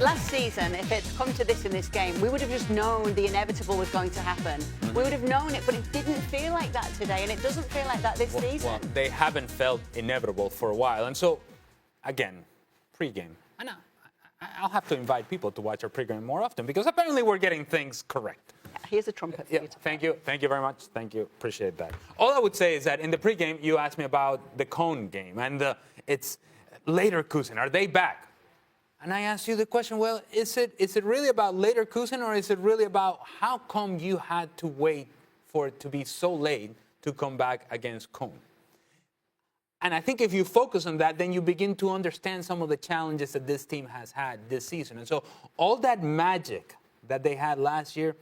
Last season, if it's come to this in this game, we would have just known the inevitable was going to happen. We would have known it, but it didn't feel like that today, and it doesn't feel like that this season. Well, they haven't felt inevitable for a while. And so, again, pregame. I'll have to invite people to watch our pregame more often because apparently we're getting things correct. Here's a trumpet for you. Thank you. Thank you very much. Thank you. Appreciate that. All I would say is that in the pregame, you asked me about the Cone game, and it's Leverkusen. Are they back? And I asked you the question, well, is it really about Leverkusen, or is it really about how come you had to wait for it to be so late to come back against Cone? And I think if you focus on that, then you begin to understand some of the challenges that this team has had this season. And so all that magic that they had last year,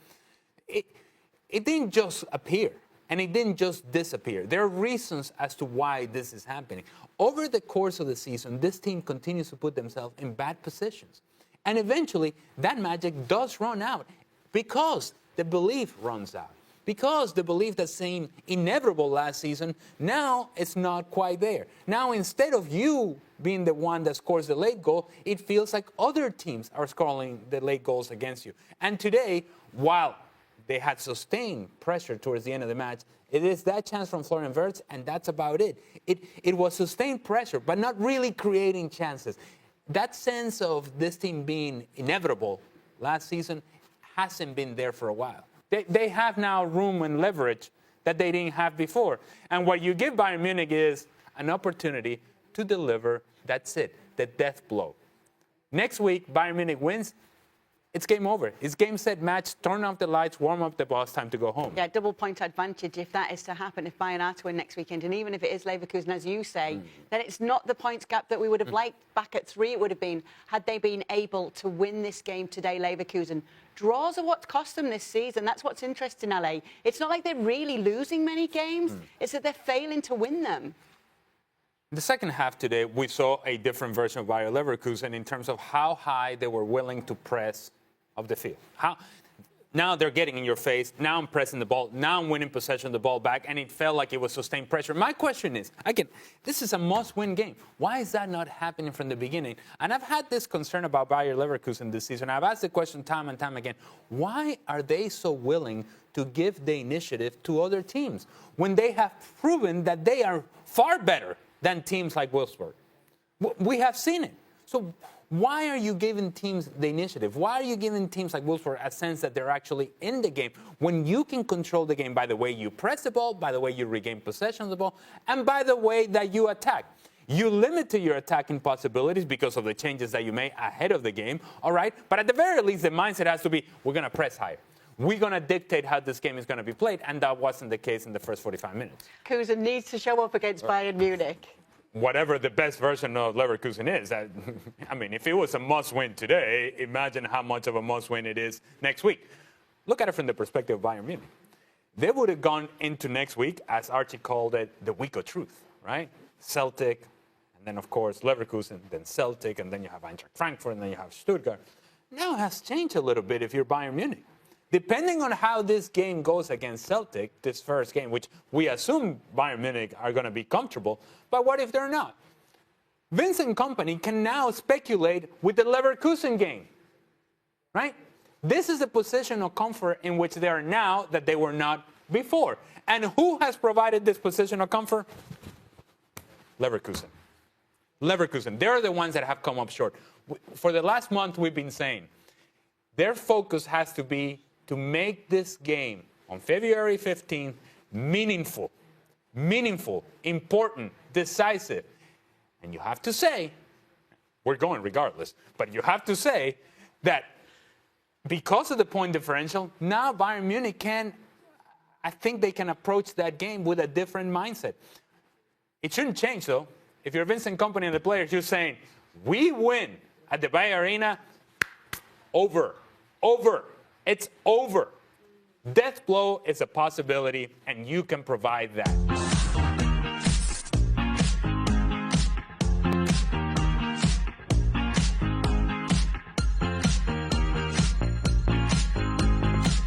it didn't just appear. And it didn't just disappear. There are reasons as to why this is happening. Over the course of the season, this team continues to put themselves in bad positions. And eventually, that magic does run out because the belief runs out. Because the belief that seemed inevitable last season, now it's not quite there. Now, instead of you being the one that scores the late goal, it feels like other teams are scoring the late goals against you. And today, while they had sustained pressure towards the end of the match, it is that chance from Florian Wirtz, and that's about it. It was sustained pressure, but not really creating chances. That sense of this team being inevitable last season hasn't been there for a while. They have now room and leverage that they didn't have before. And what you give Bayern Munich is an opportunity to deliver, that's it, the death blow. Next week, Bayern Munich wins. It's game over. It's game, set, match. Turn off the lights, warm up the bus, time to go home. Yeah, double-point advantage if that is to happen, if Bayern are to win next weekend. And even if it is Leverkusen, as you say, then it's not the points gap that we would have liked back at 3. It would have been had they been able to win this game today, Leverkusen. Draws are what cost them this season. That's what's interesting, LA. It's not like they're really losing many games. It's that they're failing to win them. In the second half today, we saw a different version of Bayer Leverkusen in terms of how high they were willing to press of the field. Now they're getting in your face. Now I'm pressing the ball. Now I'm winning possession of the ball back, and it felt like it was sustained pressure. My question is, again, this is a must-win game. Why is that not happening from the beginning? And I've had this concern about Bayer Leverkusen this season. I've asked the question time and time again, why are they so willing to give the initiative to other teams when they have proven that they are far better than teams like Wolfsburg? We have seen it. So why are you giving teams the initiative? Why are you giving teams like Wolfsburg a sense that they're actually in the game when you can control the game by the way you press the ball, by the way you regain possession of the ball, and by the way that you attack? You limit your attacking possibilities because of the changes that you made ahead of the game, all right? But at the very least, the mindset has to be, we're going to press higher. We're going to dictate how this game is going to be played, and that wasn't the case in the first 45 minutes. Leverkusen needs to show up against Bayern Munich. Whatever the best version of Leverkusen is. I mean, if it was a must-win today, imagine how much of a must-win it is next week. Look at it from the perspective of Bayern Munich. They would have gone into next week, as Archie called it, the week of truth, right? Celtic, and then, of course, Leverkusen, then Celtic, and then you have Eintracht Frankfurt, and then you have Stuttgart. Now it has changed a little bit if you're Bayern Munich. Depending on how this game goes against Celtic, this first game, which we assume Bayern Munich are going to be comfortable, but what if they're not? Vincent Kompany can now speculate with the Leverkusen game, right? This is a position of comfort in which they are now that they were not before. And who has provided this position of comfort? Leverkusen. Leverkusen. They're the ones that have come up short. For the last month, we've been saying their focus has to be to make this game on February 15th meaningful, important, decisive. And you have to say, we're going regardless, but you have to say that because of the point differential, now Bayern Munich I think they can approach that game with a different mindset. It shouldn't change, though. If you're Vincent Kompany and the players, you're saying, we win at the Bayern Arena, over. It's over. Death blow is a possibility, and you can provide that.